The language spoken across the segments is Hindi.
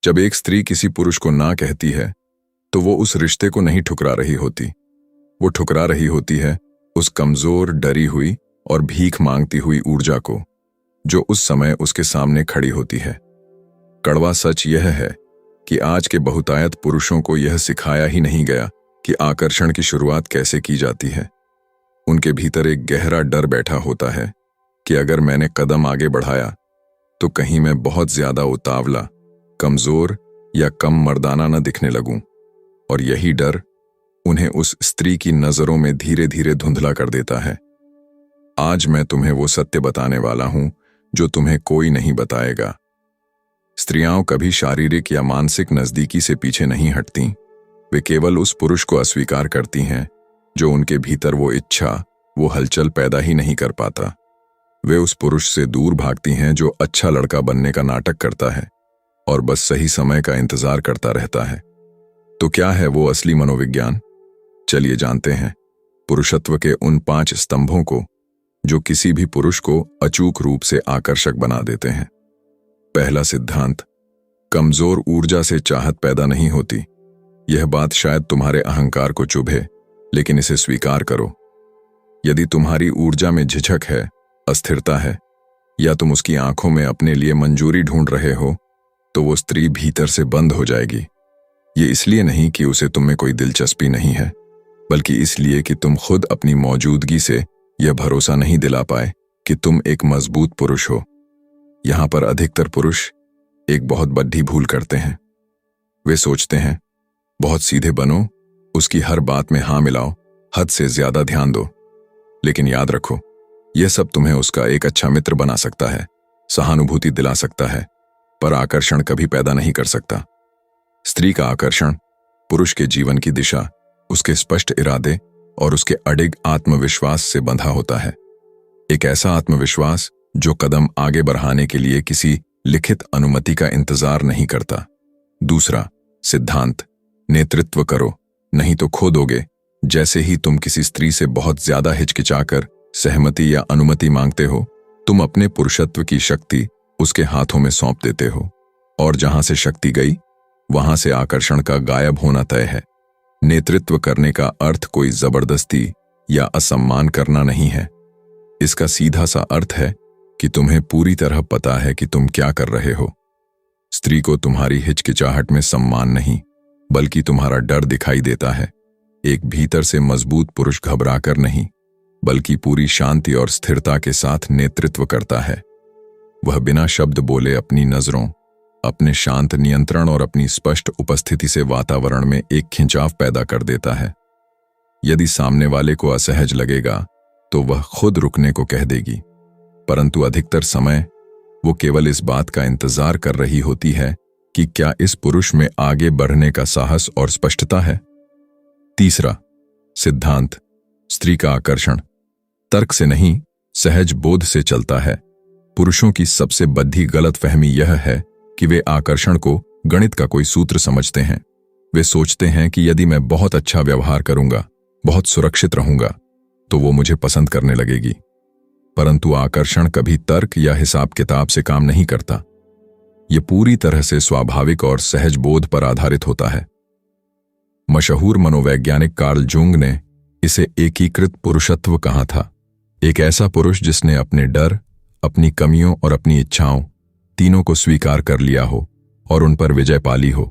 जब एक स्त्री किसी पुरुष को ना कहती है तो वो उस रिश्ते को नहीं ठुकरा रही होती, वो ठुकरा रही होती है उस कमजोर, डरी हुई और भीख मांगती हुई ऊर्जा को जो उस समय उसके सामने खड़ी होती है। कड़वा सच यह है कि आज के बहुतायत पुरुषों को यह सिखाया ही नहीं गया कि आकर्षण की शुरुआत कैसे की जाती है। उनके भीतर एक गहरा डर बैठा होता है कि अगर मैंने कदम आगे बढ़ाया तो कहीं मैं बहुत ज्यादा उतावला, कमजोर या कम मर्दाना न दिखने लगूं, और यही डर उन्हें उस स्त्री की नजरों में धीरे धीरे धुंधला कर देता है। आज मैं तुम्हें वो सत्य बताने वाला हूं जो तुम्हें कोई नहीं बताएगा। स्त्रियां कभी शारीरिक या मानसिक नजदीकी से पीछे नहीं हटती, वे केवल उस पुरुष को अस्वीकार करती हैं जो उनके भीतर वो इच्छा, वो हलचल पैदा ही नहीं कर पाता। वे उस पुरुष से दूर भागती हैं जो अच्छा लड़का बनने का नाटक करता है और बस सही समय का इंतजार करता रहता है। तो क्या है वो असली मनोविज्ञान? चलिए जानते हैं पुरुषत्व के उन 5 स्तंभों को जो किसी भी पुरुष को अचूक रूप से आकर्षक बना देते हैं। पहला सिद्धांत, कमजोर ऊर्जा से चाहत पैदा नहीं होती। यह बात शायद तुम्हारे अहंकार को चुभे, लेकिन इसे स्वीकार करो। यदि तुम्हारी ऊर्जा में झिझक है, अस्थिरता है, या तुम उसकी आंखों में अपने लिए मंजूरी ढूंढ रहे हो, तो वो स्त्री भीतर से बंद हो जाएगी। ये इसलिए नहीं कि उसे तुम में कोई दिलचस्पी नहीं है, बल्कि इसलिए कि तुम खुद अपनी मौजूदगी से यह भरोसा नहीं दिला पाए कि तुम एक मजबूत पुरुष हो। यहां पर अधिकतर पुरुष एक बहुत बड़ी भूल करते हैं। वे सोचते हैं बहुत सीधे बनो, उसकी हर बात में हाँ मिलाओ, हद से ज्यादा ध्यान दो। लेकिन याद रखो, यह सब तुम्हें उसका एक अच्छा मित्र बना सकता है, सहानुभूति दिला सकता है, पर आकर्षण कभी पैदा नहीं कर सकता। स्त्री का आकर्षण पुरुष के जीवन की दिशा, उसके स्पष्ट इरादे और उसके अडिग आत्मविश्वास से बंधा होता है। एक ऐसा आत्मविश्वास जो कदम आगे बढ़ाने के लिए किसी लिखित अनुमति का इंतजार नहीं करता। दूसरा सिद्धांत, नेतृत्व करो, नहीं तो खो दोगे। जैसे ही तुम किसी स्त्री से बहुत ज्यादा हिचकिचाकर सहमति या अनुमति मांगते हो, तुम अपने पुरुषत्व की शक्ति उसके हाथों में सौंप देते हो, और जहां से शक्ति गई वहां से आकर्षण का गायब होना तय है। नेतृत्व करने का अर्थ कोई जबरदस्ती या असम्मान करना नहीं है। इसका सीधा सा अर्थ है कि तुम्हें पूरी तरह पता है कि तुम क्या कर रहे हो। स्त्री को तुम्हारी हिचकिचाहट में सम्मान नहीं, बल्कि तुम्हारा डर दिखाई देता है। एक भीतर से मजबूत पुरुष घबराकर नहीं, बल्कि पूरी शांति और स्थिरता के साथ नेतृत्व करता है। वह बिना शब्द बोले अपनी नजरों, अपने शांत नियंत्रण और अपनी स्पष्ट उपस्थिति से वातावरण में एक खिंचाव पैदा कर देता है। यदि सामने वाले को असहज लगेगा तो वह खुद रुकने को कह देगी, परंतु अधिकतर समय वो केवल इस बात का इंतजार कर रही होती है कि क्या इस पुरुष में आगे बढ़ने का साहस और स्पष्टता है। तीसरा सिद्धांत, स्त्री का आकर्षण तर्क से नहीं, सहज बोध से चलता है। पुरुषों की सबसे बड़ी गलतफहमी यह है कि वे आकर्षण को गणित का कोई सूत्र समझते हैं। वे सोचते हैं कि यदि मैं बहुत अच्छा व्यवहार करूंगा, बहुत सुरक्षित रहूंगा, तो वो मुझे पसंद करने लगेगी। परंतु आकर्षण कभी तर्क या हिसाब किताब से काम नहीं करता। यह पूरी तरह से स्वाभाविक और सहज बोध पर आधारित होता है। मशहूर मनोवैज्ञानिक कार्ल जुंग ने इसे एकीकृत पुरुषत्व कहा था। एक ऐसा पुरुष जिसने अपने डर, अपनी कमियों और अपनी इच्छाओं तीनों को स्वीकार कर लिया हो और उन पर विजय पाली हो।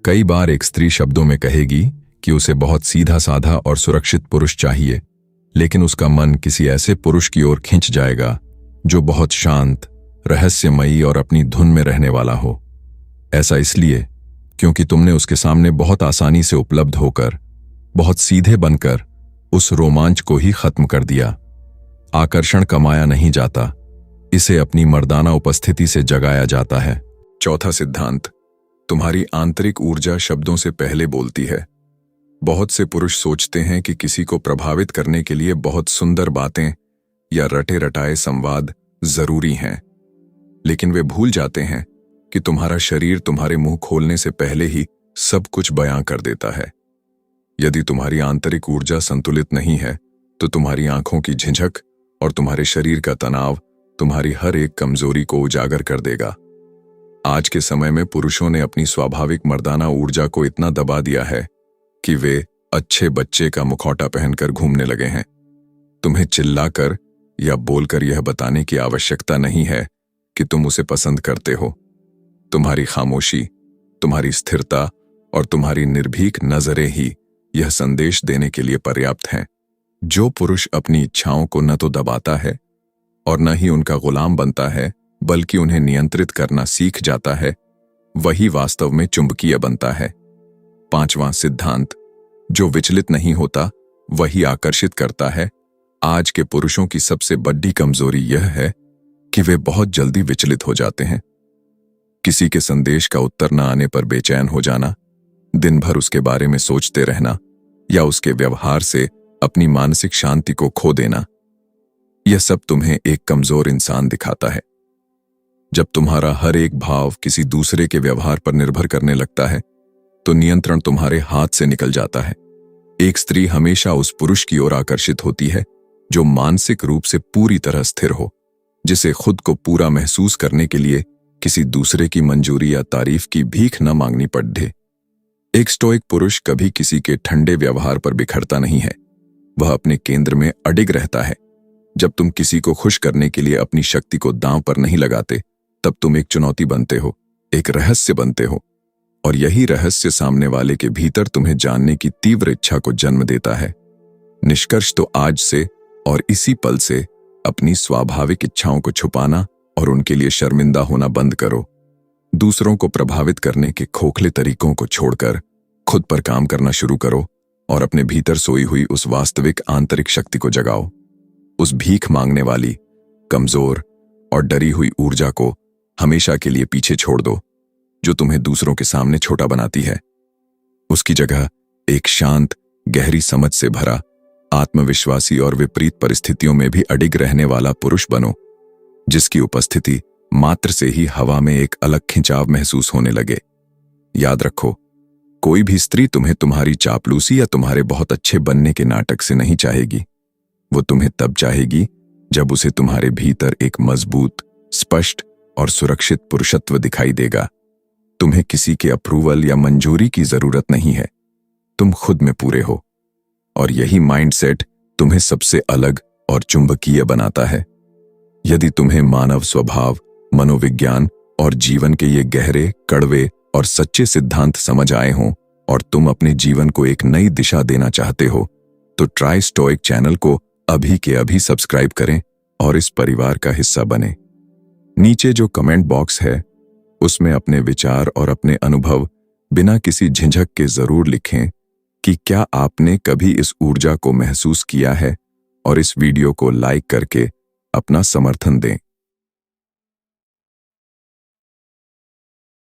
कई बार एक स्त्री शब्दों में कहेगी कि उसे बहुत सीधा साधा और सुरक्षित पुरुष चाहिए, लेकिन उसका मन किसी ऐसे पुरुष की ओर खिंच जाएगा जो बहुत शांत, रहस्यमयी और अपनी धुन में रहने वाला हो। ऐसा इसलिए क्योंकि तुमने उसके सामने बहुत आसानी से उपलब्ध होकर, बहुत सीधे बनकर उस रोमांच को ही खत्म कर दिया। आकर्षण कमाया नहीं जाता, इसे अपनी मर्दाना उपस्थिति से जगाया जाता है। चौथा सिद्धांत, तुम्हारी आंतरिक ऊर्जा शब्दों से पहले बोलती है। बहुत से पुरुष सोचते हैं कि किसी को प्रभावित करने के लिए बहुत सुंदर बातें या रटे रटाए संवाद जरूरी हैं, लेकिन वे भूल जाते हैं कि तुम्हारा शरीर तुम्हारे मुंह खोलने से पहले ही सब कुछ बयां कर देता है। यदि तुम्हारी आंतरिक ऊर्जा संतुलित नहीं है, तो तुम्हारी आंखों की झिझक और तुम्हारे शरीर का तनाव तुम्हारी हर एक कमजोरी को उजागर कर देगा। आज के समय में पुरुषों ने अपनी स्वाभाविक मर्दाना ऊर्जा को इतना दबा दिया है कि वे अच्छे बच्चे का मुखौटा पहनकर घूमने लगे हैं। तुम्हें चिल्लाकर या बोलकर यह बताने की आवश्यकता नहीं है कि तुम उसे पसंद करते हो। तुम्हारी खामोशी, तुम्हारी स्थिरता और तुम्हारी निर्भीक नजरें ही यह संदेश देने के लिए पर्याप्त हैं। जो पुरुष अपनी इच्छाओं को न तो दबाता है और न ही उनका गुलाम बनता है, बल्कि उन्हें नियंत्रित करना सीख जाता है, वही वास्तव में चुंबकीय बनता है। 5वां सिद्धांत, जो विचलित नहीं होता वही आकर्षित करता है। आज के पुरुषों की सबसे बड़ी कमजोरी यह है कि वे बहुत जल्दी विचलित हो जाते हैं। किसी के संदेश का उत्तर न आने पर बेचैन हो जाना, दिन भर उसके बारे में सोचते रहना या उसके व्यवहार से अपनी मानसिक शांति को खो देना, यह सब तुम्हें एक कमजोर इंसान दिखाता है। जब तुम्हारा हर एक भाव किसी दूसरे के व्यवहार पर निर्भर करने लगता है, तो नियंत्रण तुम्हारे हाथ से निकल जाता है। एक स्त्री हमेशा उस पुरुष की ओर आकर्षित होती है जो मानसिक रूप से पूरी तरह स्थिर हो, जिसे खुद को पूरा महसूस करने के लिए किसी दूसरे की मंजूरी या तारीफ की भीख न मांगनी पड़े। एक स्टोइक पुरुष कभी किसी के ठंडे व्यवहार पर बिखरता नहीं है, वह अपने केंद्र में अडिग रहता है। जब तुम किसी को खुश करने के लिए अपनी शक्ति को दांव पर नहीं लगाते, तब तुम एक चुनौती बनते हो, एक रहस्य बनते हो, और यही रहस्य सामने वाले के भीतर तुम्हें जानने की तीव्र इच्छा को जन्म देता है। निष्कर्ष तो आज से और इसी पल से अपनी स्वाभाविक इच्छाओं को छुपाना और उनके लिए शर्मिंदा होना बंद करो। दूसरों को प्रभावित करने के खोखले तरीकों को छोड़कर खुद पर काम करना शुरू करो और अपने भीतर सोई हुई उस वास्तविक आंतरिक शक्ति को जगाओ। उस भीख मांगने वाली, कमजोर और डरी हुई ऊर्जा को हमेशा के लिए पीछे छोड़ दो, जो तुम्हें दूसरों के सामने छोटा बनाती है। उसकी जगह एक शांत, गहरी समझ से भरा, आत्मविश्वासी और विपरीत परिस्थितियों में भी अडिग रहने वाला पुरुष बनो, जिसकी उपस्थिति मात्र से ही हवा में एक अलग खिंचाव महसूस होने लगे। याद रखो, कोई भी स्त्री तुम्हें तुम्हारी चापलूसी या तुम्हारे बहुत अच्छे बनने के नाटक से नहीं चाहेगी। वो तुम्हें तब चाहेगी जब उसे तुम्हारे भीतर एक मजबूत, स्पष्ट और सुरक्षित पुरुषत्व दिखाई देगा। तुम्हें किसी के अप्रूवल या मंजूरी की जरूरत नहीं है, तुम खुद में पूरे हो, और यही माइंडसेट तुम्हें सबसे अलग और चुंबकीय बनाता है। यदि तुम्हें मानव स्वभाव, मनोविज्ञान और जीवन के ये गहरे, कड़वे और सच्चे सिद्धांत समझ आए हों और तुम अपने जीवन को एक नई दिशा देना चाहते हो, तो ट्राई स्टोइक चैनल को अभी के अभी सब्सक्राइब करें और इस परिवार का हिस्सा बने। नीचे जो कमेंट बॉक्स है, उसमें अपने विचार और अपने अनुभव बिना किसी झिझक के जरूर लिखें कि क्या आपने कभी इस ऊर्जा को महसूस किया है, और इस वीडियो को लाइक करके अपना समर्थन दें।